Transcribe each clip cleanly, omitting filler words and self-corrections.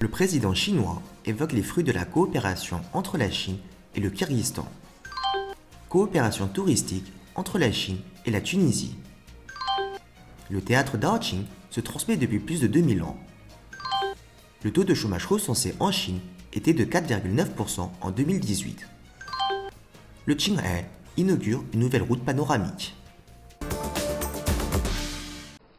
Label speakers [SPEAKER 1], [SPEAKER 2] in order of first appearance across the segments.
[SPEAKER 1] Le président chinois évoque les fruits de la coopération entre la Chine et le Kyrgyzstan. Coopération touristique entre la Chine et la Tunisie. Le théâtre d'Aoqing se transmet depuis plus de 2000 ans. Le taux de chômage recensé en Chine était de 4,9% en 2018. Le Qinghe inaugure une nouvelle route panoramique.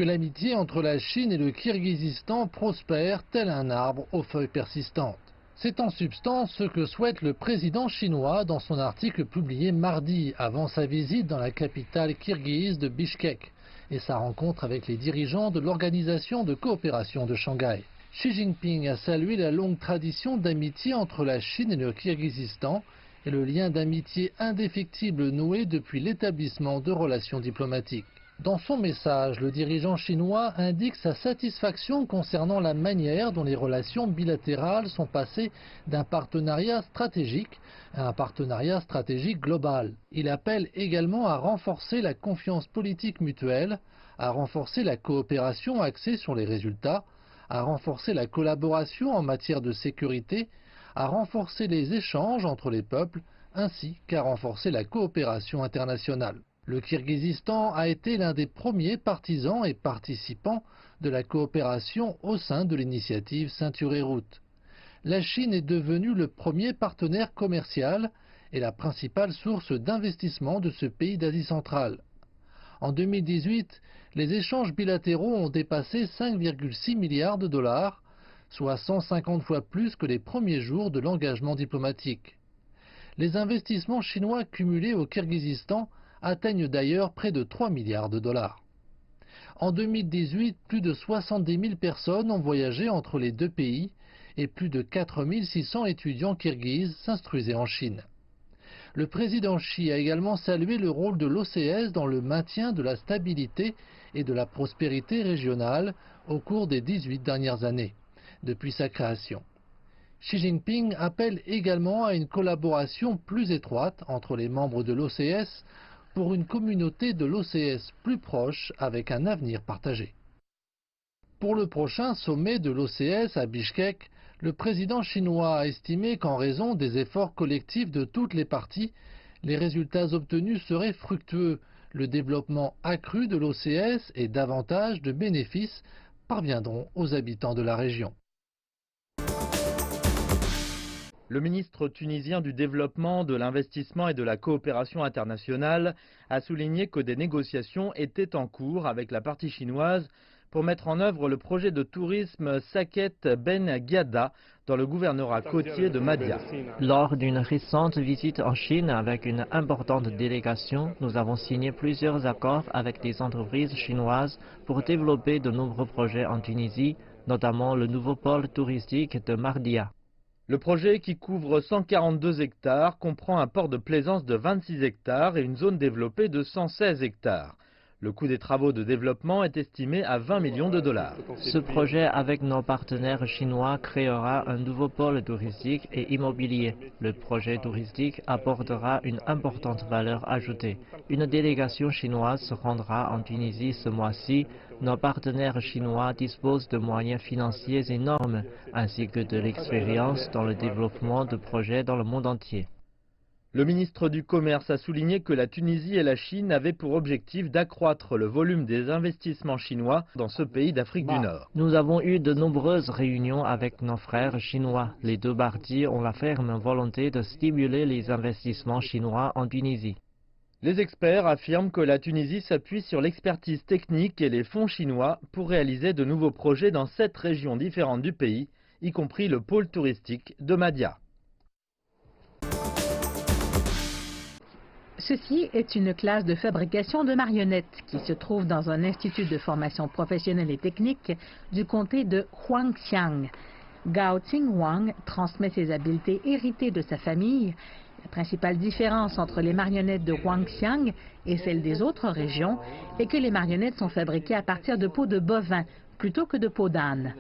[SPEAKER 2] L'amitié entre la Chine et le Kyrgyzstan prospère tel un arbre aux feuilles persistantes. C'est en substance ce que souhaite le président chinois dans son article publié mardi avant sa visite dans la capitale kirghize de Bishkek et sa rencontre avec les dirigeants de l'Organisation de coopération de Shanghai. Xi Jinping a salué la longue tradition d'amitié entre la Chine et le Kyrgyzstan et le lien d'amitié indéfectible noué depuis l'établissement de relations diplomatiques. Dans son message, le dirigeant chinois indique sa satisfaction concernant la manière dont les relations bilatérales sont passées d'un partenariat stratégique à un partenariat stratégique global. Il appelle également à renforcer la confiance politique mutuelle, à renforcer la coopération axée sur les résultats, à renforcer la collaboration en matière de sécurité, à renforcer les échanges entre les peuples, ainsi qu'à renforcer la coopération internationale. Le Kyrgyzstan a été l'un des premiers partisans et participants de la coopération au sein de l'initiative Ceinture et Route. La Chine est devenue le premier partenaire commercial et la principale source d'investissement de ce pays d'Asie centrale. En 2018, les échanges bilatéraux ont dépassé 5,6 milliards de dollars, soit 150 fois plus que les premiers jours de l'engagement diplomatique. Les investissements chinois cumulés au Kyrgyzstan atteignent d'ailleurs près de 3 milliards de dollars. En 2018, plus de 70 000 personnes ont voyagé entre les deux pays et plus de 4 600 étudiants kirghizes s'instruisaient en Chine. Le président Xi a également salué le rôle de l'OCS dans le maintien de la stabilité et de la prospérité régionale au cours des 18 dernières années, depuis sa création. Xi Jinping appelle également à une collaboration plus étroite entre les membres de l'OCS pour une communauté de l'OCS plus proche avec un avenir partagé. Pour le prochain sommet de l'OCS à Bishkek, le président chinois a estimé qu'en raison des efforts collectifs de toutes les parties, les résultats obtenus seraient fructueux. Le développement accru de l'OCS et davantage de bénéfices parviendront aux habitants de la région.
[SPEAKER 3] Le ministre tunisien du Développement, de l'Investissement et de la Coopération internationale a souligné que des négociations étaient en cours avec la partie chinoise pour mettre en œuvre le projet de tourisme Saket Ben Ghiada dans le gouvernorat côtier de Mahdia.
[SPEAKER 4] Lors d'une récente visite en Chine avec une importante délégation, nous avons signé plusieurs accords avec des entreprises chinoises pour développer de nombreux projets en Tunisie, notamment le nouveau pôle touristique de Mahdia.
[SPEAKER 3] Le projet, qui couvre 142 hectares, comprend un port de plaisance de 26 hectares et une zone développée de 116 hectares. Le coût des travaux de développement est estimé à 20 millions de dollars.
[SPEAKER 4] Ce projet avec nos partenaires chinois créera un nouveau pôle touristique et immobilier. Le projet touristique apportera une importante valeur ajoutée. Une délégation chinoise se rendra en Tunisie ce mois-ci. Nos partenaires chinois disposent de moyens financiers énormes, ainsi que de l'expérience dans le développement de projets dans le monde entier.
[SPEAKER 3] Le ministre du Commerce a souligné que la Tunisie et la Chine avaient pour objectif d'accroître le volume des investissements chinois dans ce pays d'Afrique du Nord.
[SPEAKER 4] Nous avons eu de nombreuses réunions avec nos frères chinois. Les deux parties ont la ferme volonté de stimuler les investissements chinois en Tunisie.
[SPEAKER 3] Les experts affirment que la Tunisie s'appuie sur l'expertise technique et les fonds chinois pour réaliser de nouveaux projets dans 7 régions différentes du pays, y compris le pôle touristique de Mahdia.
[SPEAKER 5] Ceci est une classe de fabrication de marionnettes qui se trouve dans un institut de formation professionnelle et technique du comté de Huangxiang. Gao Qingwang transmet ses habiletés héritées de sa famille. La principale différence entre les marionnettes de Huangxiang et celles des autres régions est que les marionnettes sont fabriquées à partir de peau de bovin plutôt que de peau d'âne.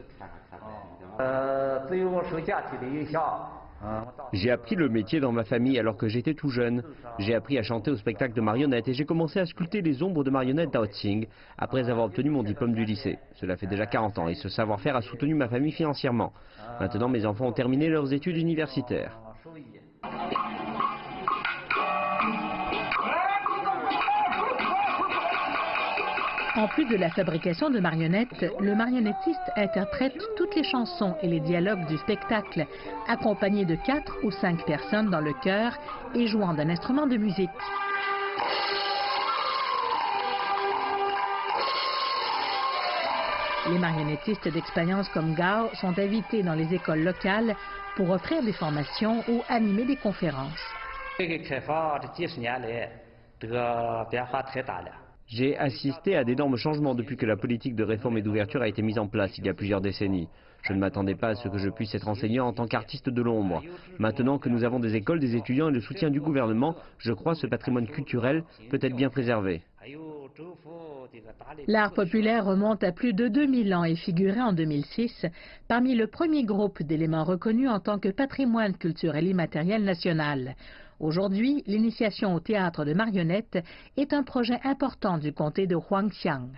[SPEAKER 6] J'ai appris le métier dans ma famille alors que j'étais tout jeune. J'ai appris à chanter au spectacle de marionnettes et j'ai commencé à sculpter les ombres de marionnettes d'Aoqing après avoir obtenu mon diplôme du lycée. Cela fait déjà 40 ans et ce savoir-faire a soutenu ma famille financièrement. Maintenant, mes enfants ont terminé leurs études universitaires.
[SPEAKER 5] En plus de la fabrication de marionnettes, le marionnettiste interprète toutes les chansons et les dialogues du spectacle, accompagné de 4 ou 5 personnes dans le chœur et jouant d'un instrument de musique. Les marionnettistes d'expérience comme Gao sont invités dans les écoles locales pour offrir des formations ou animer des conférences.
[SPEAKER 6] J'ai assisté à d'énormes changements depuis que la politique de réforme et d'ouverture a été mise en place il y a plusieurs décennies. Je ne m'attendais pas à ce que je puisse être enseignant en tant qu'artiste de l'ombre. Maintenant que nous avons des écoles, des étudiants et le soutien du gouvernement, je crois que ce patrimoine culturel peut être bien préservé.
[SPEAKER 5] L'art populaire remonte à plus de 2000 ans et figurait en 2006 parmi le premier groupe d'éléments reconnus en tant que patrimoine culturel immatériel national. Aujourd'hui, l'initiation au théâtre de marionnettes est un projet important du comté de Huangqiang.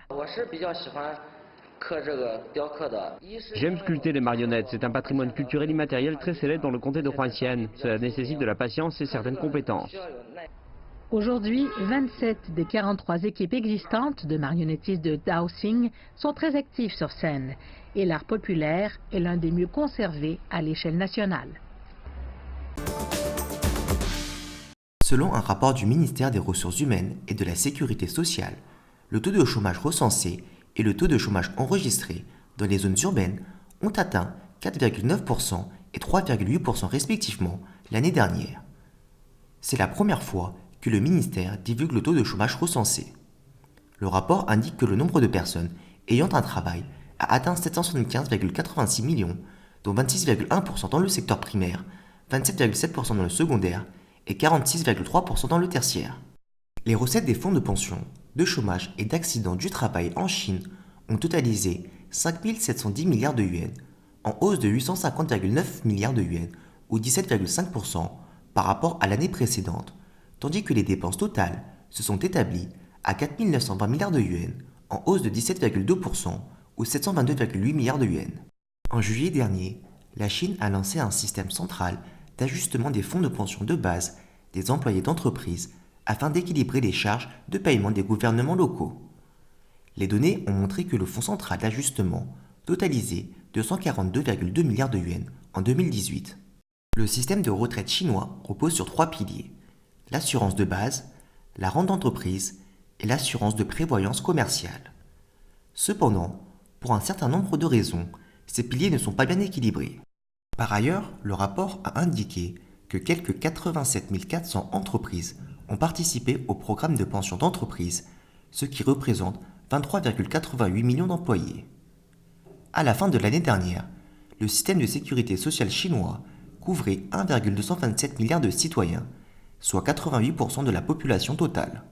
[SPEAKER 6] J'aime sculpter les marionnettes, c'est un patrimoine culturel immatériel très célèbre dans le comté de Huangqiang. Cela nécessite de la patience et certaines compétences.
[SPEAKER 5] Aujourd'hui, 27 des 43 équipes existantes de marionnettistes de Daoxing sont très actives sur scène et l'art populaire est l'un des mieux conservés à l'échelle nationale.
[SPEAKER 1] Selon un rapport du ministère des Ressources humaines et de la Sécurité sociale, le taux de chômage recensé et le taux de chômage enregistré dans les zones urbaines ont atteint 4,9% et 3,8% respectivement l'année dernière. C'est la première fois que le ministère divulgue le taux de chômage recensé. Le rapport indique que le nombre de personnes ayant un travail a atteint 775,86 millions, dont 26,1% dans le secteur primaire, 27,7% dans le secondaire et 46,3% dans le tertiaire. Les recettes des fonds de pension, de chômage et d'accidents du travail en Chine ont totalisé 5 710 milliards de yuans, en hausse de 850,9 milliards de yuans ou 17,5% par rapport à l'année précédente, tandis que les dépenses totales se sont établies à 4 920 milliards de yuans, en hausse de 17,2% ou 722,8 milliards de yuans. En juillet dernier, la Chine a lancé un système central d'ajustement des fonds de pension de base des employés d'entreprise afin d'équilibrer les charges de paiement des gouvernements locaux. Les données ont montré que le fonds central d'ajustement totalisait 242,2 milliards de yuans en 2018. Le système de retraite chinois repose sur 3 piliers: l'assurance de base, la rente d'entreprise et l'assurance de prévoyance commerciale. Cependant, pour un certain nombre de raisons, ces piliers ne sont pas bien équilibrés. Par ailleurs, le rapport a indiqué que quelques 87 400 entreprises ont participé au programme de pension d'entreprise, ce qui représente 23,88 millions d'employés. À la fin de l'année dernière, le système de sécurité sociale chinois couvrait 1,227 milliards de citoyens, soit 88% de la population totale.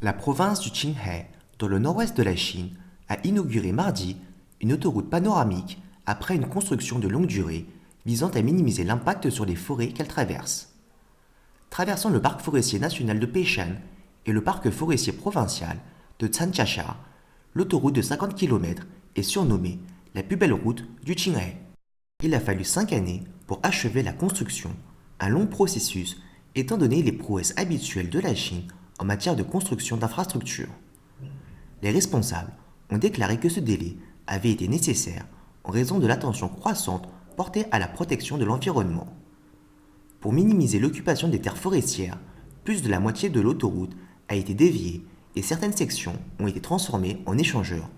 [SPEAKER 1] La province du Qinghai, dans le nord-ouest de la Chine, a inauguré mardi une autoroute panoramique après une construction de longue durée visant à minimiser l'impact sur les forêts qu'elle traverse. Traversant le parc forestier national de Peishan et le parc forestier provincial de Zhanjiasha, l'autoroute de 50 km est surnommée la plus belle route du Qinghai. Il a fallu 5 années pour achever la construction, un long processus étant donné les prouesses habituelles de la Chine en matière de construction d'infrastructures. Les responsables ont déclaré que ce délai avait été nécessaire en raison de l'attention croissante portée à la protection de l'environnement. Pour minimiser l'occupation des terres forestières, plus de la moitié de l'autoroute a été déviée et certaines sections ont été transformées en échangeurs,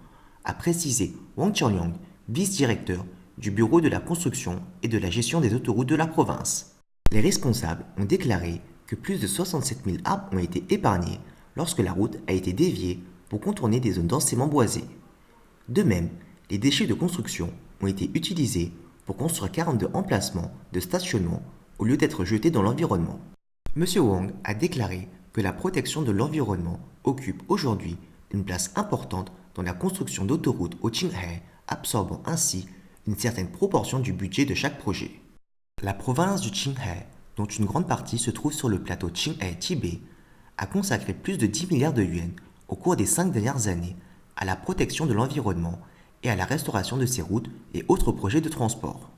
[SPEAKER 1] a précisé Wang Qianliang, vice-directeur du Bureau de la construction et de la gestion des autoroutes de la province. Les responsables ont déclaré que plus de 67 000 arbres ont été épargnés lorsque la route a été déviée pour contourner des zones densément boisées. De même, les déchets de construction ont été utilisés pour construire 42 emplacements de stationnement au lieu d'être jetés dans l'environnement. M. Wang a déclaré que la protection de l'environnement occupe aujourd'hui une place importante dans la construction d'autoroutes au Qinghai, absorbant ainsi une certaine proportion du budget de chaque projet. La province du Qinghai, dont une grande partie se trouve sur le plateau Qinghai-Tibet, a consacré plus de 10 milliards de yuans au cours des 5 dernières années à la protection de l'environnement et à la restauration de ses routes et autres projets de transport.